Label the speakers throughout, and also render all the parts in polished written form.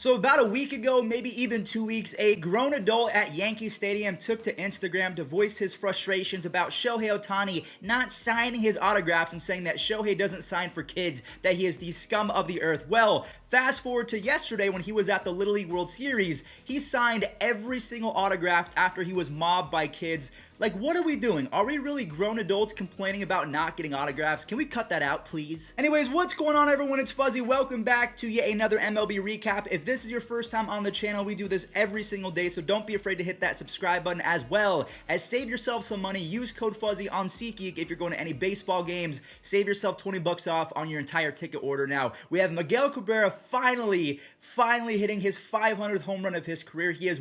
Speaker 1: So about a week ago, maybe even 2 weeks, a grown adult at Yankee Stadium took to Instagram to voice his frustrations about Shohei Ohtani not signing his autographs and saying that Shohei doesn't sign for kids, that he is the scum of the earth. Well, fast forward to yesterday when he was at the Little League World Series, he signed every single autograph after he was mobbed by kids. Like, what are we doing? Are we really grown adults complaining about not getting autographs? Can we cut that out, please? Anyways, what's going on, everyone? It's Fuzzy. Welcome back to yet another MLB recap. If this is your first time on the channel, we do this every single day, so don't be afraid to hit that subscribe button, as well as save yourself some money. Use code Fuzzy on SeatGeek if you're going to any baseball games. Save yourself 20 bucks off on your entire ticket order. Now, we have Miguel Cabrera finally hitting his 500th home run of his career. He is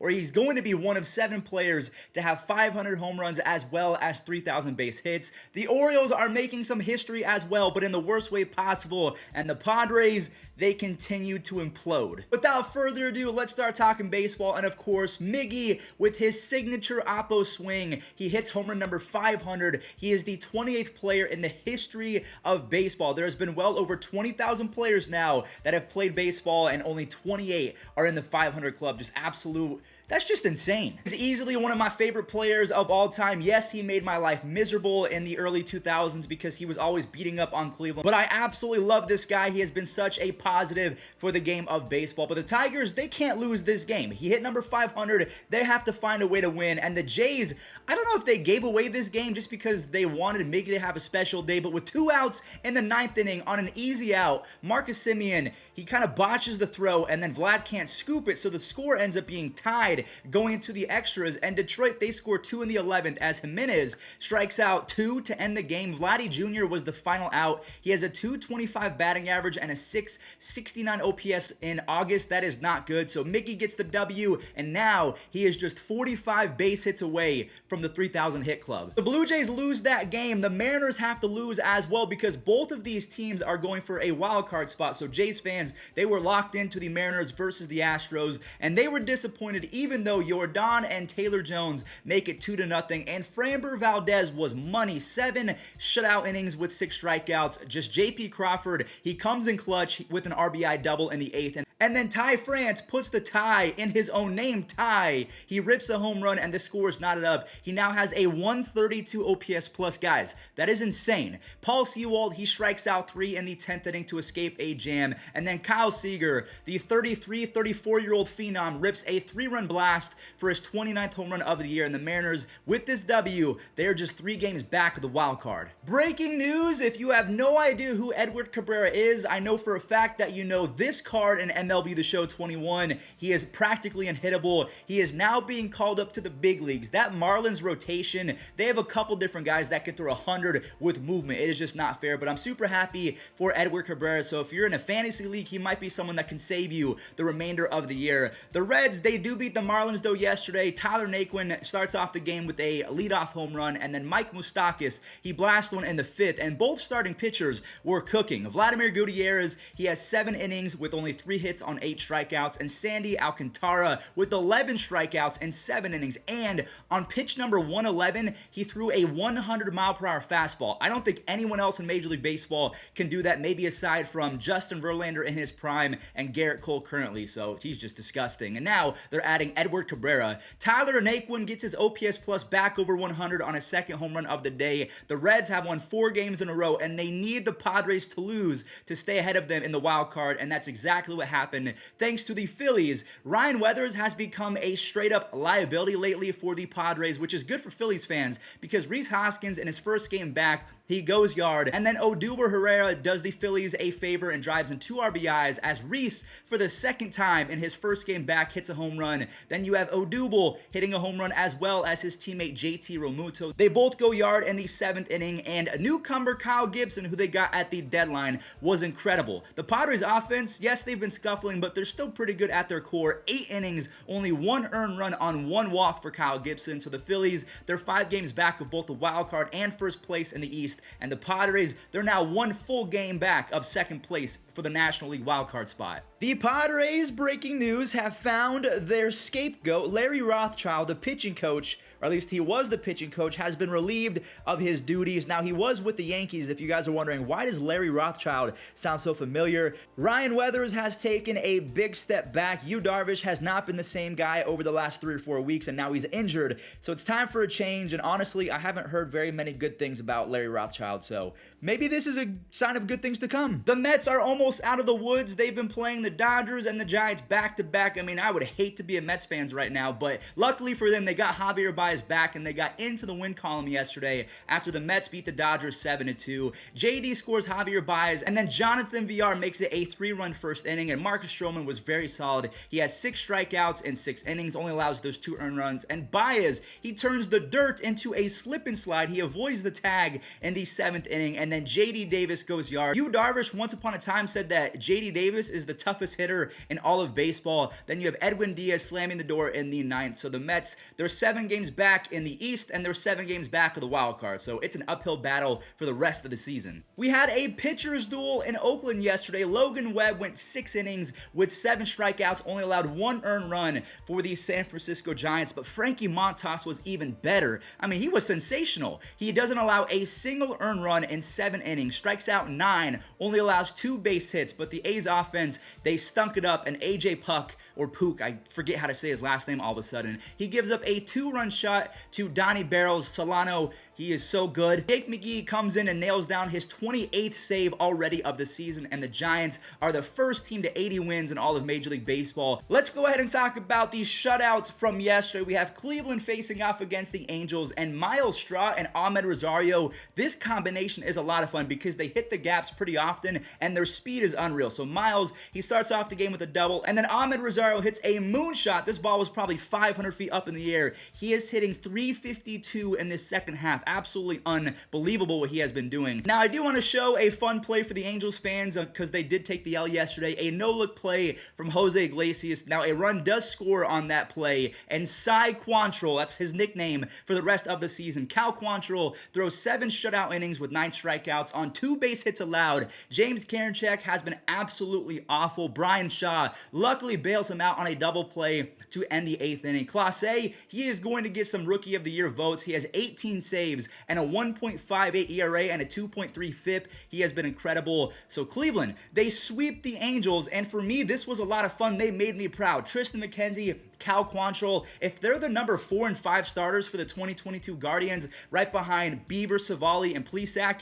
Speaker 1: he's going to be one of 7 players to have 500 home runs as well as 3,000 base hits. The Orioles are making some history as well, but in the worst way possible. And the Padres, they continue to implode. Without further ado, let's start talking baseball. And of course, Miggy with his signature oppo swing. He hits home run number 500. He is the 28th player in the history of baseball. There has been well over 20,000 players now that have played baseball, and only 28 are in the 500 club. That's just insane. He's easily one of my favorite players of all time. Yes, he made my life miserable in the early 2000s because he was always beating up on Cleveland, but I absolutely love this guy. He has been such a positive for the game of baseball. But the Tigers, they can't lose this game. He hit number 500. They have to find a way to win. And the Jays, I don't know if they gave away this game just because they wanted Miggy to have a special day, but with 2 outs in the 9th inning on an easy out, Marcus Semien, he kind of botches the throw, and then Vlad can't scoop it, so the score ends up being tied going into the extras. And Detroit, they score 2 in the 11th as Jimenez strikes out 2 to end the game. Vladdy Jr. was the final out. He has a 225 batting average and a 669 OPS in August. That is not good. So Miggy gets the W, and now he is just 45 base hits away from the 3,000 hit club. The Blue Jays lose that game. The Mariners have to lose as well because both of these teams are going for a wild card spot. So Jays fans, they were locked into the Mariners versus the Astros, and they were disappointed even though Jordan and Taylor Jones make it 2-0, and Framber Valdez was money. 7 shutout innings with 6 strikeouts. Just JP Crawford, he comes in clutch with an RBI double in the 8th. And then Ty France puts the tie in his own name, Ty. He rips a home run and the score is knotted up. He now has a 132 OPS plus, guys. That is insane. Paul Sewald, he strikes out 3 in the 10th inning to escape a jam. And then Kyle Seager, the 34-year-old phenom, rips a 3-run blast for his 29th home run of the year. And the Mariners, with this W, they are just 3 games back of the wild card. Breaking news, if you have no idea who Edward Cabrera is, I know for a fact that you know this card in MLB The Show 21. He is practically unhittable. He is now being called up to the big leagues. That Marlins rotation, they have a couple different guys that can throw 100 with movement. It is just not fair, but I'm super happy for Edward Cabrera. So if you're in a fantasy league, he might be someone that can save you the remainder of the year. The Reds, they do beat the Marlins though yesterday. Tyler Naquin starts off the game with a leadoff home run, and then Mike Moustakas, he blasts one in the 5th, and both starting pitchers were cooking. Vladimir Gutierrez, he has 7 innings with only 3 hits on 8 strikeouts, and Sandy Alcantara with 11 strikeouts and 7 innings. And on pitch number 111, he threw a 100-mile-per-hour fastball. I don't think anyone else in Major League Baseball can do that, maybe aside from Justin Verlander in his prime and Garrett Cole currently, so he's just disgusting. And now they're adding Edward Cabrera. Tyler Naquin gets his OPS plus back over 100 on his 2nd home run of the day. The Reds have won 4 games in a row, and they need the Padres to lose to stay ahead of them in the wild card, and that's exactly what happened thanks to the Phillies. Ryan Weathers has become a straight-up liability lately for the Padres, which is good for Phillies fans because Rhys Hoskins in his first game back, he goes yard, and then Odubel Herrera does the Phillies a favor and drives in 2 RBIs as Rhys, for the 2nd time in his first game back, hits a home run. Then you have Odubel hitting a home run as well as his teammate JT Realmuto. They both go yard in the 7th inning, and newcomer Kyle Gibson, who they got at the deadline, was incredible. The Padres offense, yes, they've been scuffling, but they're still pretty good at their core. 8 innings, only 1 earned run on 1 walk for Kyle Gibson. So the Phillies, they're 5 games back of both the wild card and first place in the East. And the Padres, they're now 1 full game back of 2nd place for the National League wildcard spot. The Padres, breaking news, have found their scapegoat. Larry Rothschild, the pitching coach, or at least he was the pitching coach, has been relieved of his duties. Now, he was with the Yankees. If you guys are wondering, why does Larry Rothschild sound so familiar? Ryan Weathers has taken a big step back. Yu Darvish has not been the same guy over the last 3 or 4 weeks, and now he's injured. So it's time for a change, and honestly, I haven't heard very many good things about Larry Rothschild, so maybe this is a sign of good things to come. The Mets are almost out of the woods. They've been playing the Dodgers and the Giants back-to-back. I mean, I would hate to be a Mets fan right now, but luckily for them, they got Javier Baez back, and they got into the win column yesterday after the Mets beat the Dodgers 7-2. JD scores Javier Baez, and then Jonathan VR makes it a 3-run first inning, and Marcus Stroman was very solid. He has 6 strikeouts in 6 innings, only allows those 2 earned runs, and Baez, he turns the dirt into a slip and slide. He avoids the tag in the 7th inning, and then JD Davis goes yard. Yu Darvish once upon a time said that JD Davis is the toughest hitter in all of baseball. Then you have Edwin Diaz slamming the door in the 9th. So the Mets, they're 7 games back in the East, and they're 7 games back of the wild card. So it's an uphill battle for the rest of the season. We had a pitcher's duel in Oakland yesterday. Logan Webb went 6 innings with 7 strikeouts, only allowed 1 earned run for the San Francisco Giants, but Frankie Montas was even better. I mean, he was sensational. He doesn't allow a single earned run in 7 innings, strikes out 9, only allows 2 base hits, but the A's offense, they stunk it up, and AJ Puck, or Pook, I forget how to say his last name all of a sudden, he gives up a 2-run shot to Donnie Barrels. Solano, he is so good. Jake Miggy comes in and nails down his 28th save already of the season, and the Giants are the first team to 80 wins in all of Major League Baseball. Let's go ahead and talk about these shutouts from yesterday. We have Cleveland facing off against the Angels, and Miles Straw and Ahmed Rosario. This combination is a lot of fun because they hit the gaps pretty often, and their speed is unreal. So Miles, he starts off the game with a double, and then Ahmed Rosario hits a moonshot. This ball was probably 500 feet up in the air. He is hitting 352 in this second half. Absolutely unbelievable what he has been doing. Now, I do want to show a fun play for the Angels fans because they did take the L yesterday. A no-look play from Jose Iglesias. Now, a run does score on that play, and Cy Quantrill, that's his nickname for the rest of the season. Cal Quantrill throws 7 shutout innings with 9 strikeouts on 2 base hits allowed. James Karinchak has been absolutely awful. Brian Shaw luckily bails him out on a double play to end the 8th inning. Clase, he is going to get some Rookie of the Year votes. He has 18 saves and a 1.58 ERA and a 2.3 FIP. He has been incredible. So Cleveland, they sweep the Angels, and for me, this was a lot of fun. They made me proud. Tristan McKenzie, Cal Quantrill, if they're the number 4 and 5 starters for the 2022 Guardians, right behind Bieber, Savali, and Plesac,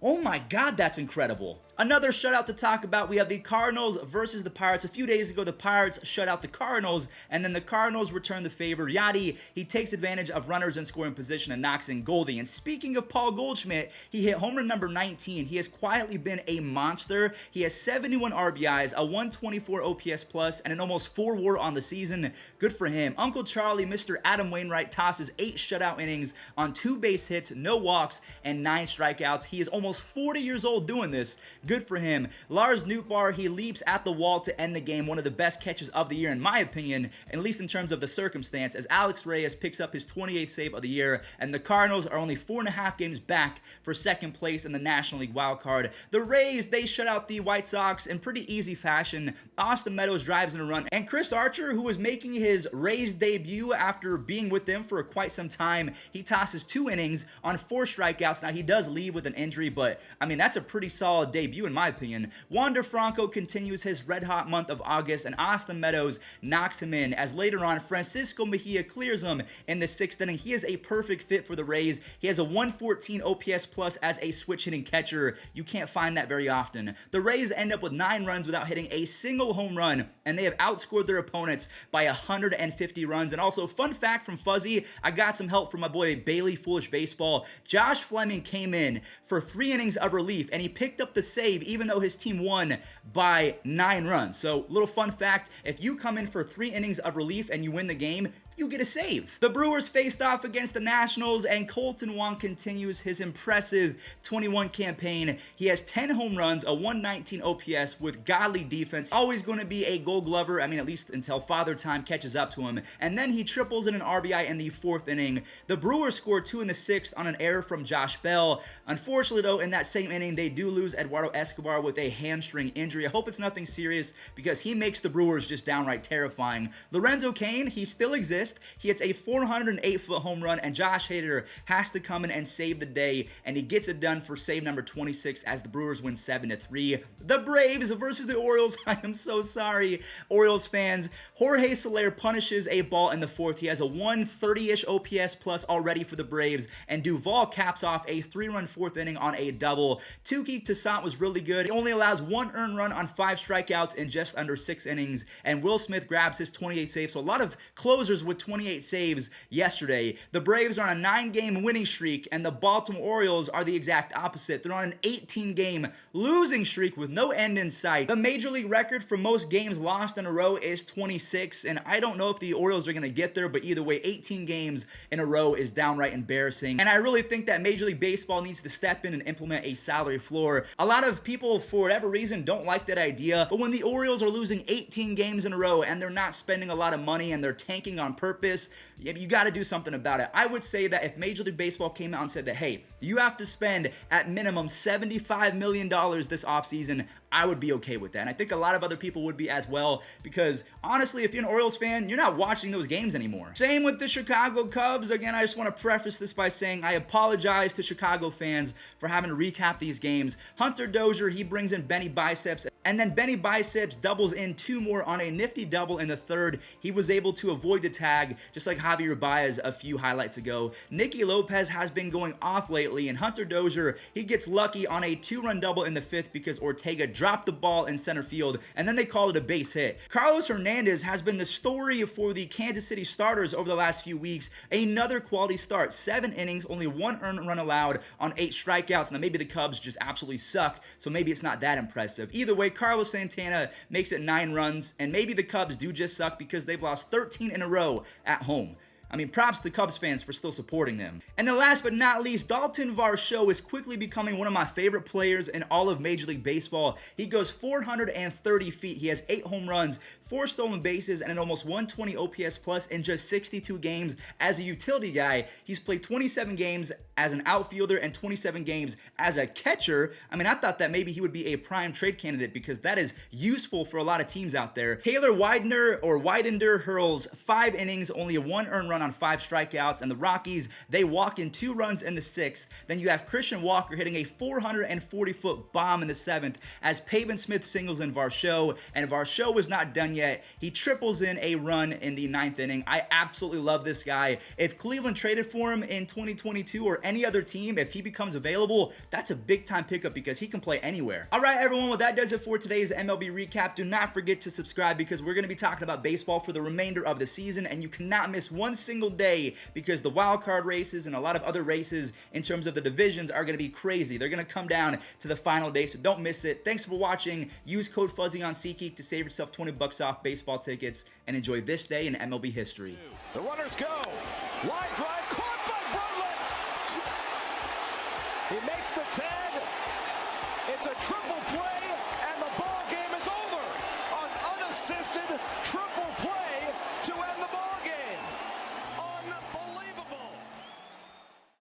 Speaker 1: oh my God, that's incredible. Another shutout to talk about, we have the Cardinals versus the Pirates. A few days ago, the Pirates shut out the Cardinals, and then the Cardinals return the favor. Yadi, he takes advantage of runners in scoring position and knocks in Goldie. And speaking of Paul Goldschmidt, he hit home run number 19. He has quietly been a monster. He has 71 RBIs, a 124 OPS plus, and an almost 4 WAR on the season. Good for him. Uncle Charlie, Mr. Adam Wainwright, tosses 8 shutout innings on 2 base hits, no walks, and 9 strikeouts. He is almost 40 years old doing this. Good for him. Lars Nootbaar, he leaps at the wall to end the game. One of the best catches of the year, in my opinion, at least in terms of the circumstance, as Alex Reyes picks up his 28th save of the year, and the Cardinals are only 4.5 games back for 2nd place in the National League wildcard. The Rays, they shut out the White Sox in pretty easy fashion. Austin Meadows drives in a run, and Chris Archer, who was making his Rays debut after being with them for quite some time, he tosses 2 innings on 4 strikeouts. Now, he does leave with an injury, but I mean, that's a pretty solid debut in my opinion. Wander Franco continues his red-hot month of August, and Austin Meadows knocks him in, as later on, Francisco Mejia clears him in the 6th inning. He is a perfect fit for the Rays. He has a 114 OPS plus as a switch-hitting catcher. You can't find that very often. The Rays end up with 9 runs without hitting a single home run, and they have outscored their opponents by 150 runs. And also, fun fact from Fuzzy, I got some help from my boy Bailey Foolish Baseball. Josh Fleming came in for 3 innings of relief, and he picked up the save even though his team won by 9 runs. So, little fun fact, if you come in for 3 innings of relief and you win the game, you get a save. The Brewers faced off against the Nationals, and Colton Wong continues his impressive 21 campaign. He has 10 home runs, a 119 OPS with godly defense. Always going to be a Gold Glover, I mean, at least until Father Time catches up to him. And then he triples in an RBI in the 4th inning. The Brewers scored 2 in the 6th on an error from Josh Bell. Unfortunately, though, in that same inning, they do lose Eduardo Escobar with a hamstring injury. I hope it's nothing serious because he makes the Brewers just downright terrifying. Lorenzo Cain, he still exists. He hits a 408-foot home run, and Josh Hader has to come in and save the day, and he gets it done for save number 26 as the Brewers win 7-3. The Braves versus the Orioles. I am so sorry, Orioles fans. Jorge Soler punishes a ball in the 4th. He has a 130-ish OPS plus already for the Braves, and Duvall caps off a 3-run 4th inning on a double. Touki Toussaint was really good. He only allows 1 earned run on 5 strikeouts in just under 6 innings, and Will Smith grabs his 28th save. So a lot of closers with 28 saves yesterday. The Braves are on a 9-game winning streak, and the Baltimore Orioles are the exact opposite. They're on an 18-game losing streak with no end in sight. The Major League record for most games lost in a row is 26, and I don't know if the Orioles are going to get there, but either way, 18 games in a row is downright embarrassing. And I really think that Major League Baseball needs to step in and implement a salary floor. A lot of people, for whatever reason, don't like that idea, but when the Orioles are losing 18 games in a row and they're not spending a lot of money and they're tanking on purpose, you got to do something about it. I would say that if Major League Baseball came out and said that, hey, you have to spend at minimum $75 million this offseason, I would be okay with that. And I think a lot of other people would be as well, because honestly, if you're an Orioles fan, you're not watching those games anymore. Same with the Chicago Cubs. Again, I just want to preface this by saying I apologize to Chicago fans for having to recap these games. Hunter Dozier, he brings in Benny Biceps, and then Benny Biceps doubles in 2 more on a nifty double in the 3rd. He was able to avoid the tag, just like Javier Baez a few highlights ago. Nicky Lopez has been going off lately, and Hunter Dozier, he gets lucky on a 2-run double in the 5th because Ortega dropped the ball in center field, and then they called it a base hit. Carlos Hernandez has been the story for the Kansas City starters over the last few weeks. Another quality start. 7 innings, only 1 earned run allowed on 8 strikeouts. Now maybe the Cubs just absolutely suck, so maybe it's not that impressive. Either way, Carlos Santana makes it 9 runs, and maybe the Cubs do just suck because they've lost 13 in a row at home. I mean, props to Cubs fans for still supporting them. And then last but not least, Dalton Varsho is quickly becoming one of my favorite players in all of Major League Baseball. He goes 430 feet. He has 8 home runs, 4 stolen bases, and an almost 120 OPS plus in just 62 games as a utility guy. He's played 27 games as an outfielder and 27 games as a catcher. I mean, I thought that maybe he would be a prime trade candidate because that is useful for a lot of teams out there. Taylor Widener hurls 5 innings, only a 1 earned run on 5 strikeouts, and the Rockies, they walk in 2 runs in the 6th. Then you have Christian Walker hitting a 440-foot bomb in the 7th as Pavin Smith singles in Varsho, and Varsho was not done yet. He triples in a run in the 9th inning. I absolutely love this guy. If Cleveland traded for him in 2022 or any other team, if he becomes available, that's a big time pickup because he can play anywhere. All right, everyone, well, that does it for today's MLB recap. Do not forget to subscribe because we're going to be talking about baseball for the remainder of the season, and you cannot miss one single day because the wild card races and a lot of other races in terms of the divisions are going to be crazy. They're going to come down to the final day, so don't miss it. Thanks for watching. Use code Fuzzy on SeatGeek to save yourself $20 off baseball tickets and enjoy this day in MLB history.
Speaker 2: The runners go. Line drive caught by Brundle. He makes the tag. It's a triple play, and the ball game is over. An unassisted triple